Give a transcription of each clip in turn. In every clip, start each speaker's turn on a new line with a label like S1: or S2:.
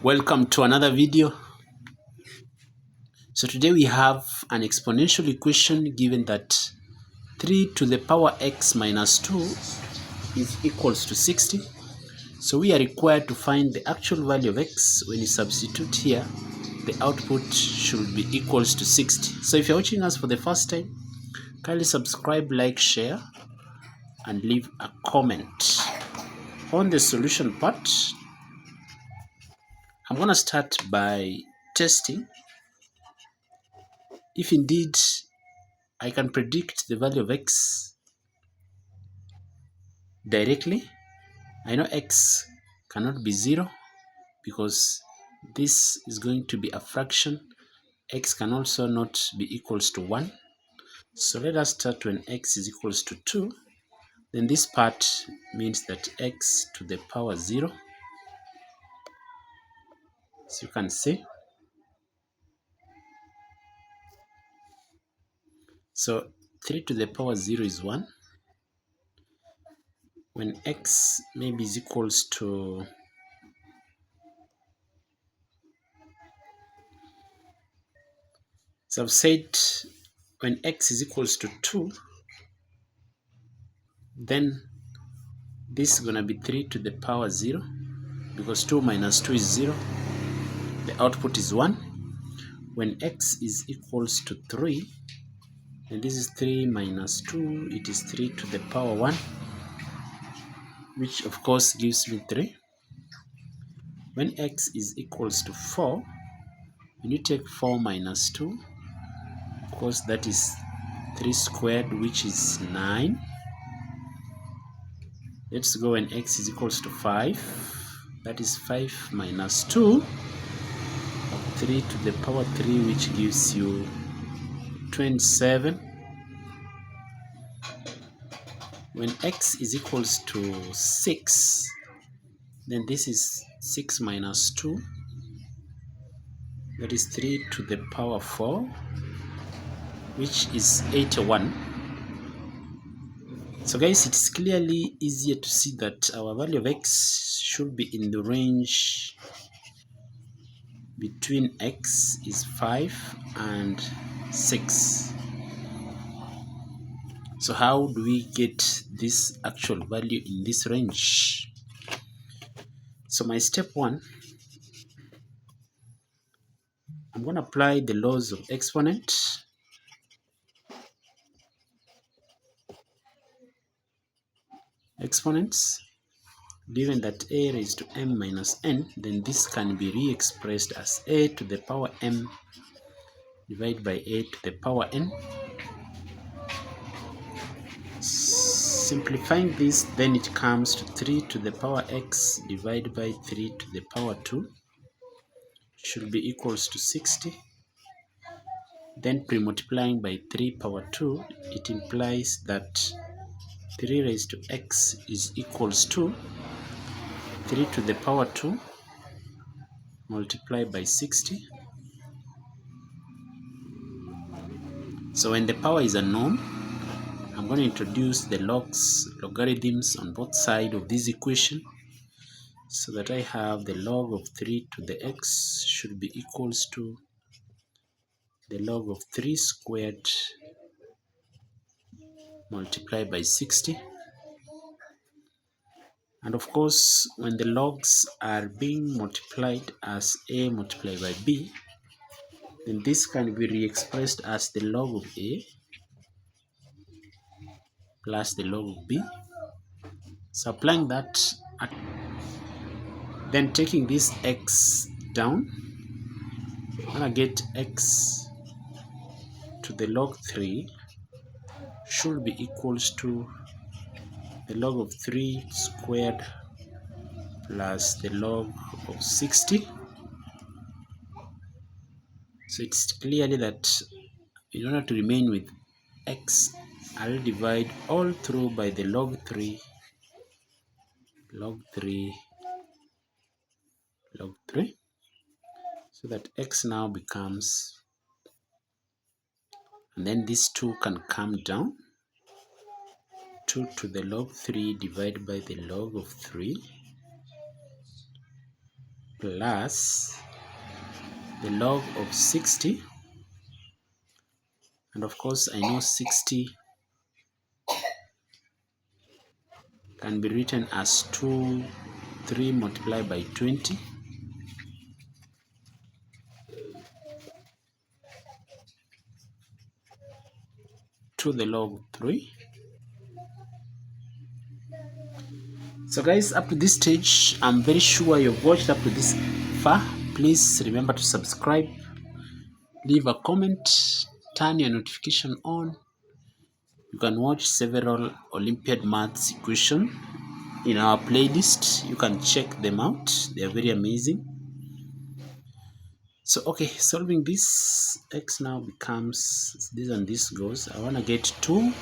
S1: Welcome to another video. So today we have an exponential equation given that 3 to the power x minus 2 is equals to 60. So we are required to find the actual value of x. When you substitute here, the output should be equals to 60. So if you're watching us for the first time, kindly subscribe, like, share, and leave a comment. On the solution part, I'm going to start by testing if indeed I can predict the value of x directly. I know x cannot be 0 because this is going to be a fraction. X can also not be equals to 1. So let us start when x is equals to 2. Then this part means that x to the power 0. So you can see. So 3 to the power 0 is 1. When x maybe is equals to so I've said when x is equals to 2, then this is going to be 3 to the power 0 because 2 minus 2 is 0. The output is 1. When x is equals to 3, and this is 3 minus 2, it is 3 to the power 1, which of course gives me 3. When x is equals to 4, when you take 4 minus 2, of course that is 3 squared, which is 9. Let's go when x is equals to 5. That is 5 minus 2, 3 to the power 3, which gives you 27. When x is equals to 6, then this is 6 minus 2. That is 3 to the power 4, which is 81. So guys, it's clearly easier to see that our value of x should be in the range between x is 5 and 6. So how do we get this actual value in this range? So my step 1, I'm going to apply the laws of exponent. Exponents, given that a raised to m minus n, then this can be re-expressed as a to the power m divided by a to the power n. Simplifying this, then it comes to 3 to the power x divided by 3 to the power 2 should be equals to 60. Then pre-multiplying by 3 power 2, it implies that 3 raised to x is equals to 3 to the power 2 multiplied by 60. So when the power is unknown, I'm going to introduce the logarithms on both sides of this equation, so that I have the log of 3 to the x should be equals to the log of 3 squared multiplied by 60. And of course, when the logs are being multiplied as a multiplied by b, then this can be re-expressed as the log of a plus the log of b. So applying that, then taking this x down, I'm going to get x to the log 3 should be equals to the log of 3 squared plus the log of 60. So it's clearly that in order to remain with x, I'll divide all through by the log 3, log 3, log 3, so that x now becomes, and then these 2 can come down, 2 to the log 3 divided by the log of 3 plus the log of 60, and of course I know 60 can be written as 3 multiplied by 20 to the log 3. So guys, up to this stage, I'm very sure you've watched up to this far. Please remember to subscribe, leave a comment, turn your notification on. You can watch several Olympiad maths equation in our playlist. You can check them out. They are very amazing. So okay, solving this, x now becomes this and this goes. I want to get 2,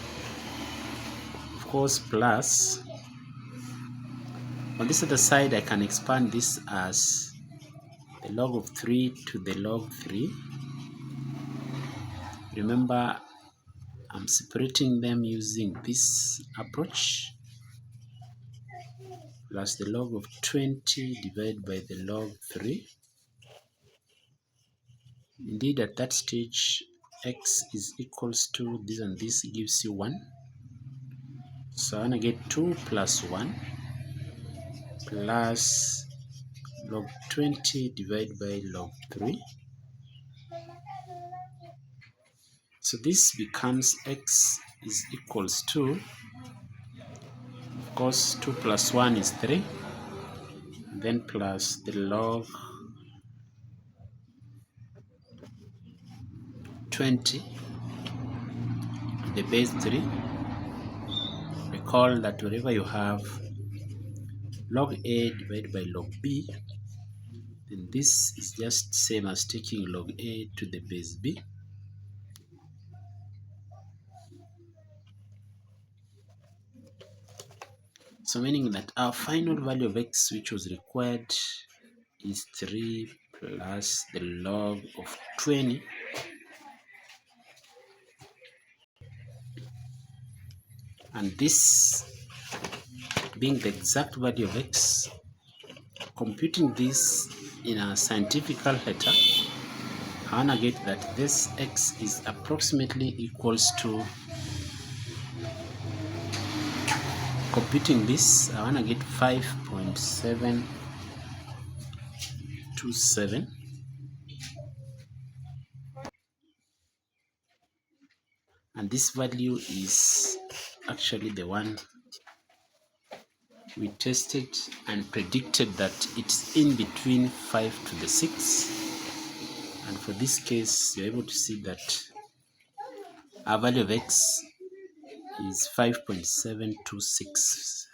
S1: of course, plus. On this other side, I can expand this as the log of 3 to the log 3. Remember, I'm separating them using this approach, plus the log of 20 divided by the log 3. Indeed, at that stage, x is equals to this and this gives you 1. So I'm going to get 2 plus 1 plus log 20 divided by log 3. So this becomes x is equals to, of course, 2 plus 1 is 3, then plus the log 20 to the base 3. Recall that wherever you have log a divided by log b, then this is just same as taking log a to the base b. So meaning that our final value of x, which was required, is 3 plus the log of 20 and this being the exact value of x. Computing this in a scientific letter, I want to get that this x is approximately equals to, computing this, I want to get 5.727, and this value is actually the one we tested and predicted that it's in between 5 to the 6, and for this case you're able to see that our value of x is 5.726.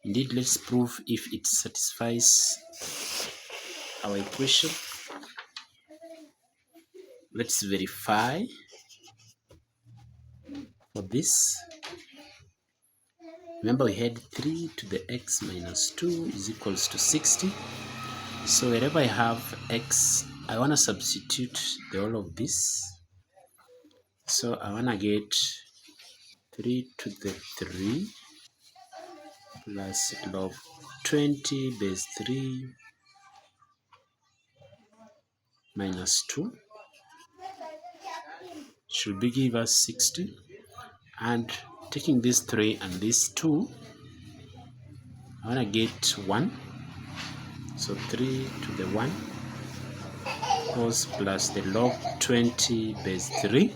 S1: Indeed, let's prove if it satisfies our equation. Let's verify for this. Remember, we had 3 to the x minus 2 is equals to 60. So wherever I have x, I want to substitute the whole of this. So I want to get 3 to the 3 plus log 20 base 3 minus 2 should be give us 60. And taking this 3 and this 2, I want to get 1. So 3 to the 1 goes plus the log 20 base 3.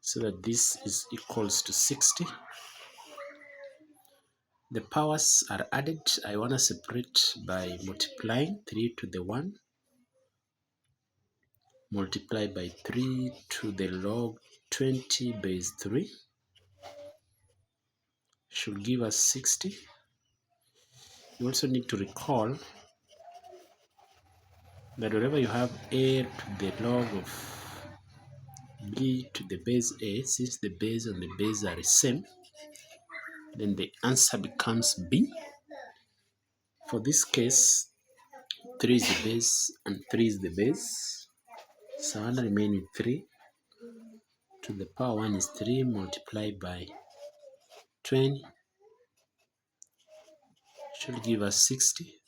S1: So that this is equals to 60. The powers are added. I want to separate by multiplying 3 to the 1 multiplied by 3 to the log 20 base 3 should give us 60. You also need to recall that wherever you have a to the log of b to the base a, since the base and the base are the same, then the answer becomes b. For this case, 3 is the base and 3 is the base. So I remain with 3 to the power 1 is 3 multiplied by 20 should give us 60.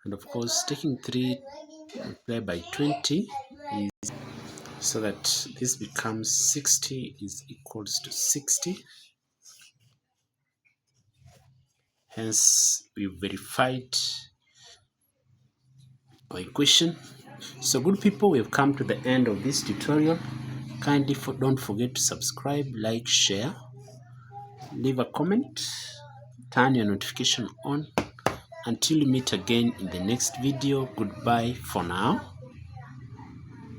S1: And of course, taking 3 multiplied by 20 is, so that this becomes 60 is equals to 60. Hence, we verified our equation. So good people, we have come to the end of this tutorial. Kindly don't forget to subscribe, like, share, leave a comment, turn your notification on. Until we meet again in the next video, goodbye for now.